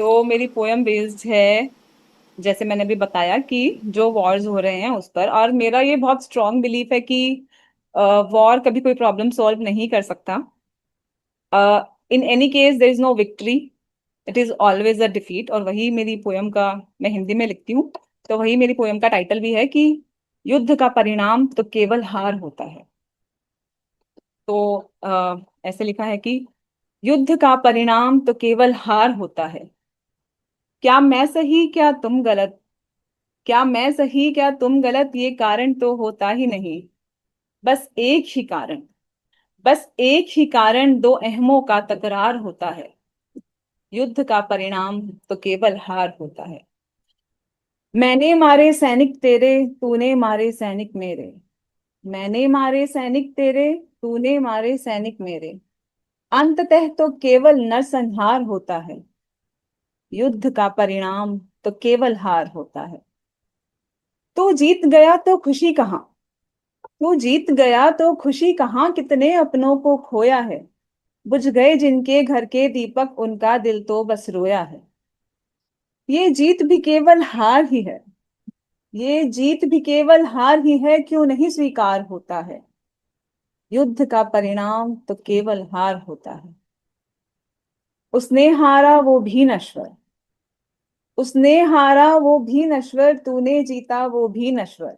तो मेरी poem based है, जैसे मैंने अभी बताया कि जो वॉर्स हो रहे हैं उस पर। और मेरा ये बहुत स्ट्रांग बिलीफ है कि वॉर कभी कोई प्रॉब्लम सॉल्व नहीं कर सकता। In any case there is no victory, it is always a defeat. और वही मेरी पोयम का, मैं हिंदी में लिखती हूँ, तो वही मेरी पोयम का टाइटल भी है कि युद्ध का परिणाम तो केवल हार होता है। तो ऐसे लिखा है कि युद्ध का परिणाम तो केवल हार होता है। क्या मैं सही क्या तुम गलत, क्या मैं सही क्या तुम गलत, ये कारण तो होता ही नहीं। बस एक ही कारण, बस एक ही कारण, दो अहमों का तकरार होता है। युद्ध का परिणाम तो केवल हार होता है। मैंने मारे सैनिक तेरे, तूने मारे सैनिक मेरे। मैंने मारे सैनिक तेरे, तूने मारे सैनिक मेरे। अंततः तो केवल नरसंहार होता है। युद्ध का परिणाम तो केवल हार होता है। तू जीत गया तो खुशी कहाँ, तू जीत गया तो खुशी कहाँ, कितने अपनों को खोया है। बुझ गए जिनके घर के दीपक, उनका दिल तो बस रोया है। ये जीत भी केवल हार ही है, ये जीत भी केवल हार ही है, क्यों नहीं स्वीकार होता है। युद्ध का परिणाम तो केवल हार होता है। उसने हारा वो भी नश्वर, उसने हारा वो भी नश्वर, तूने जीता वो भी नश्वर।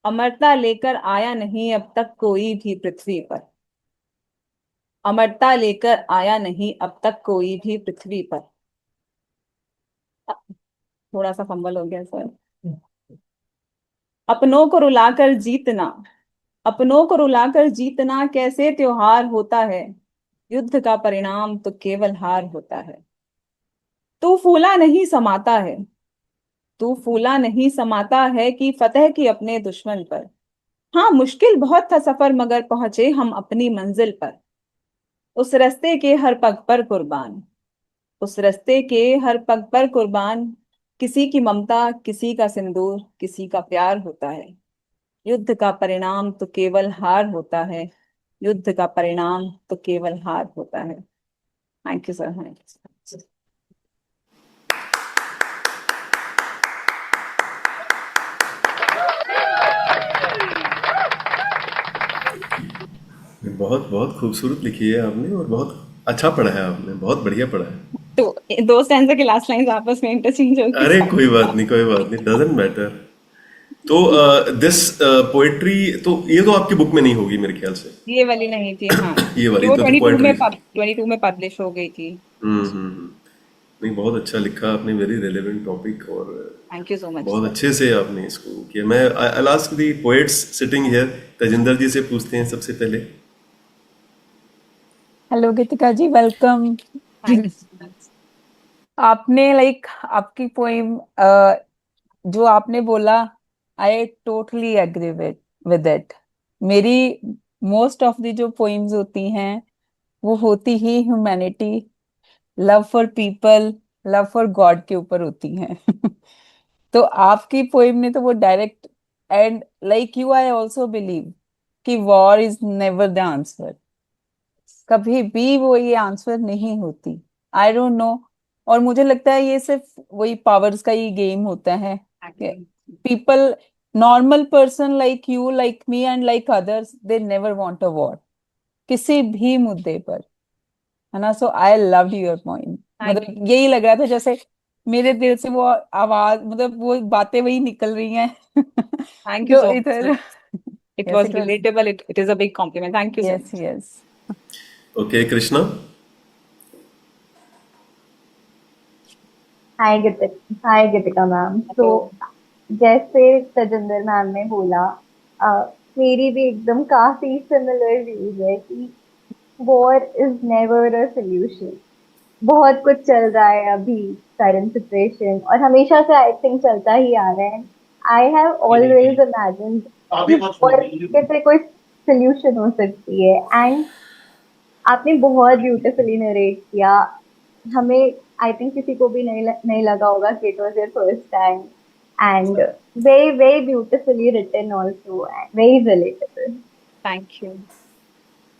अमरता लेकर आया नहीं अब तक कोई भी पृथ्वी पर। अमरता लेकर आया नहीं अब तक कोई भी पृथ्वी पर। थोड़ा सा फंबल हो गया सर। अपनों को रुलाकर जीतना, अपनों को रुलाकर जीतना कैसे त्योहार होता है। युद्ध का परिणाम तो केवल हार होता है। तू फूला नहीं समाता है, तू फूला नहीं समाता है कि फतेह की अपने दुश्मन पर। हाँ मुश्किल बहुत था सफर, मगर पहुंचे हम अपनी मंजिल पर। उस रास्ते के हर पग पर कुर्बान, उस रास्ते के हर पग पर कुर्बान। किसी की ममता, किसी का सिंदूर, किसी का प्यार होता है। युद्ध का परिणाम तो केवल हार होता है। युद्ध का परिणाम तो केवल हार होता है। Thank you sir. बहुत बहुत खूबसूरत लिखी है आपने और बहुत अच्छा पढ़ा है आपने, बहुत बढ़िया पढ़ा है। तो दो स्टैंजा की लास्ट लाइन आपस में इंटरचेंज होगी। अरे कोई बात नहीं, कोई बात नहीं, डजेंट मैटर। तो दिस पोएट्री तो ये तो आपकी बुक में नहीं होगी मेरे ख्याल से। ये वाली नहीं थी, हाँ, ये कि वाली वो तो 22 में पोएट्री। 22 में पब्लिश हो गई थी। नहीं, बहुत अच्छा लिखा आपने, वेरी रेलेवेंट टॉपिक। और थैंक यू सो मच बहुत सर। अच्छे से आपने इसको किया। मैं I ask the poets sitting here, Tejinder ji से पूछते हैं सबसे पहले। Hello Geetika ji, welcome. Thank you so much. आपने आपकी पोइम जो आपने बोला, I totally agree with it. मेरी मोस्ट ऑफ दी जो पोइम्स होती हैं वो होती ही humanity, love for people, love for God के ऊपर होती हैं। तो आपकी पोइम ने तो वो direct, and like you I also believe कि war is never the answer. कभी भी वो ये आंसर नहीं होती। I don't know. और मुझे लगता है ये सिर्फ वही पावर्स का ही गेम होता है। People, normal person like you, like me and like others, they never want a war किसी भी मुद्दे पर, है ना। So I love your point. Thank मतलब यही लग रहा था जैसे मेरे दिल से वो आवाज, मतलब वो बातें वही निकल रही हैं। थैंक यू जो सो मच इधर। Sir. It yes was it was. Relatable, it is a big complement, thank you so yes much. Yes. Okay, Krishna. Hi Geetika, hi Geetika ma'am. तो तो जैसे तजिंदर मैम ने बोला, अ, मेरी भी एकदम काफी सिमिलर व्यूज है कि war is never a solution. बहुत कुछ चल रहा है अभी, करंट सिचुएशन, और हमेशा से आई थिंक चलता ही आ रहा है। आई हैव ऑलवेज इमेजिन्ड कि वॉर कैसे कोई सोल्यूशन हो सकती है। एंड आपने बहुत ब्यूटीफुली नरेट किया। हमें, आई थिंक किसी को भी नहीं लगा होगा कि it was your first time. And very very beautifully written also, very relatable. Thank you.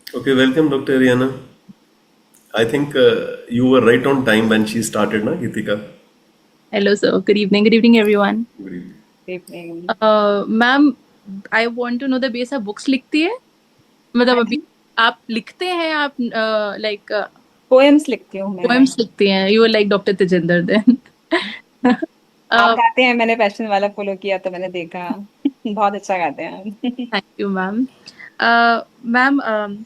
Okay, welcome doctor Riyana. I think you were right on time when she started, na, Geetika? Hello, sir. Good evening. Good evening, everyone. Good evening. Evening. Ma'am, I want to know the base. आप books लिखती है? मतलब अभी आप लिखते हैं आप like poems लिखती हूँ मैं। poems लिखती हैं? You are like Dr. Tejinder then. आप गाते हैं, मैंने पैशन वाला फॉलो किया तो मैंने देखा बहुत अच्छा गाते हैं आप। Thank you, ma'am. Ma'am,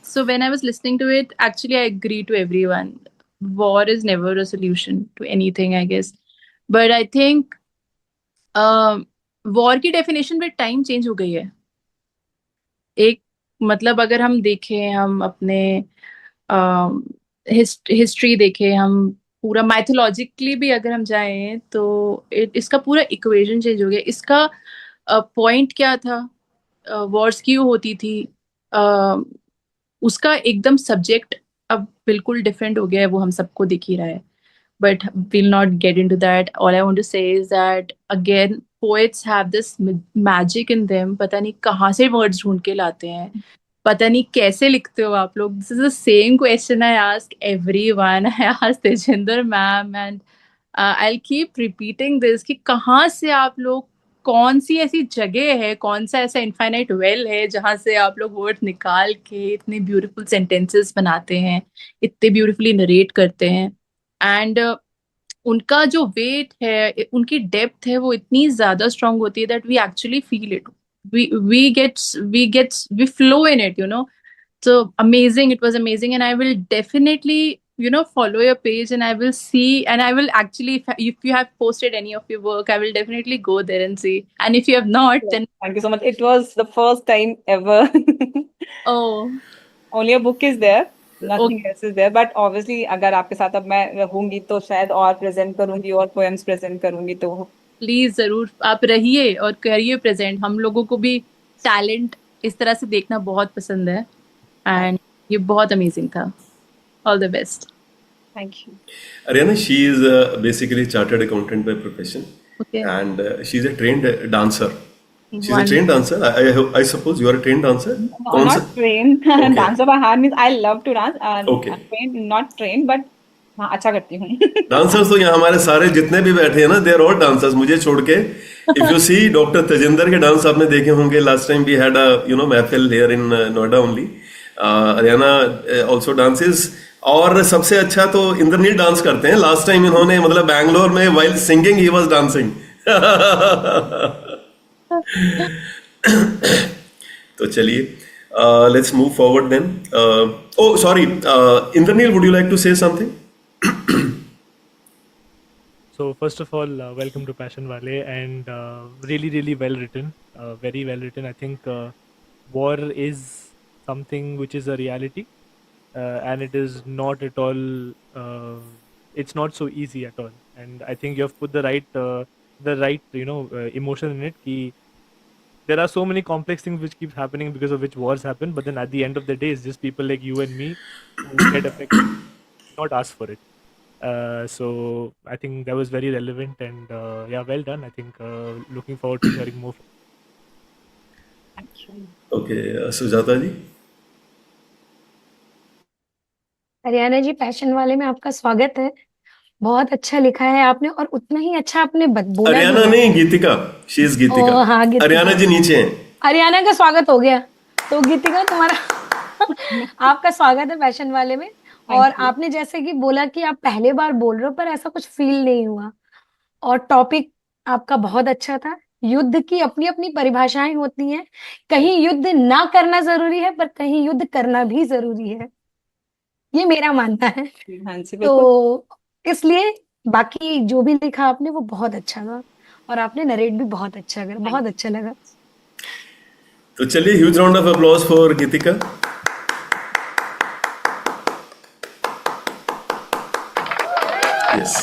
so when I was listening to it, actually I agree to everyone. War is never a solution to anything, I guess. But I think war की definition में time change हो गई है. एक मतलब अगर हम देखें, हम अपने हिस्ट्री देखें, हम पूरा माइथोलॉजिकली भी अगर हम जाएं तो इसका पूरा इक्वेशन चेंज हो गया. इसका पॉइंट क्या था, वॉर्स क्यों होती थी, उसका एकदम सब्जेक्ट अब बिल्कुल डिफरेंट हो गया है. वो हम सबको दिख ही रहा है. But we'll not get into that. All I want to say is that again, poets have this magic in them. पता नहीं कहाँ से words ढूंढ के लाते हैं, पता नहीं कैसे लिखते हो आप लोग. This is the same question I ask everyone. I ask Tejinder ma'am and I'll keep repeating this कि कहाँ से आप लोग, कौन सी ऐसी जगह है, कौन सा ऐसा इनफाइनाइट वेल है जहाँ से आप लोग वर्ड निकाल के इतने ब्यूटीफुल सेंटेंसेस बनाते हैं, इतने ब्यूटीफुली नरेट करते हैं. एंड उनका जो वेट है, उनकी डेप्थ है, वो इतनी ज्यादा स्ट्रांग होती है that we actually feel it. we flow in it, you know. So amazing, it was amazing, and I will definitely, you know, follow your page and I will see, and I will actually, if you have posted any of your work, I will definitely go there and see. And if you have not, then Thank you so much. It was the first time ever. oh, Only a book is there, nothing else is there. But obviously अगर आपके साथ अब मैं रहूंगी तो शायद और present करूंगी और पोएम्स प्रेजेंट करूंगी तो प्लीज जरूर आप रहिए और करिए प्रेजेंट. हम लोगों को भी टैलेंट इस तरह से देखना बहुत पसंद है, एंड ये बहुत अमेजिंग था. All the best. Thank you. Ariana, she is basically a chartered accountant by profession, Okay. and she's a trained dancer. She's a Wonderful. trained dancer. I suppose you are a trained dancer. No, कौन not सा? trained. Okay. Dancer by heart means I love to dance. Okay. Trained, not trained, but हाँ अच्छा करती हूँ. Dancers तो यहाँ हमारे सारे जितने भी बैठे हैं ना, दे आर ऑल डांसर्स मुझे छोड़ के. If you see doctor Tejinder के डांस आपने देखे होंगे. Last time we had a महफिल here in Noida only. Ariana also dances, और सबसे अच्छा तो इंद्रनील डांस करते हैं. लास्ट टाइम इन्होंने मतलब बैंगलोर में व्हाइल सिंगिंग ही वाज डांसिंग. तो चलिए, let's move forward then. Oh sorry, Indranil, would you like to say something? So first of all, welcome to Passion Wale, and really well written, very well written. I think war is something which is a reality, and it is not at all. It's not so easy at all, and I think you have put the right emotion in it. Ki there are so many complex things which keep happening because of which wars happen, but then at the end of the day, it's just people like you and me who get affected, not ask for it. So I think that was very relevant, and yeah, well done. I think looking forward to hearing more. Okay, Sujata ji. Haryana ji, passion वाले में आपका स्वागत है. बहुत अच्छा लिखा है आपने, और उतना ही अच्छा आपने बोला भी हरियाणा है. नहीं, गीतिका. शी इज गीतिका. ओ, हाँ, गीतिका. हरियाणा जी नीचे हैं. हरियाणा का स्वागत हो गया, तो गीतिका तुम्हारा आपका स्वागत है पैशन वाले में. और आपने जैसे कि बोला कि आप पहले बार बोल रहे हो, पर ऐसा कुछ फील नहीं हुआ. और टॉपिक आपका बहुत अच्छा था. युद्ध की अपनी अपनी परिभाषाएं होती हैं. कहीं युद्ध ना करना जरूरी है, पर कहीं युद्ध करना भी जरूरी है. ये मेरा मानना है. हाँ जी, बिल्कुल. तो इसलिए बाकी जो भी लिखा आपने वो बहुत अच्छा था, और आपने नरेट भी बहुत अच्छा करा. बहुत अच्छा लगा. तो चलिए, huge round of applause for Geetika. Yes.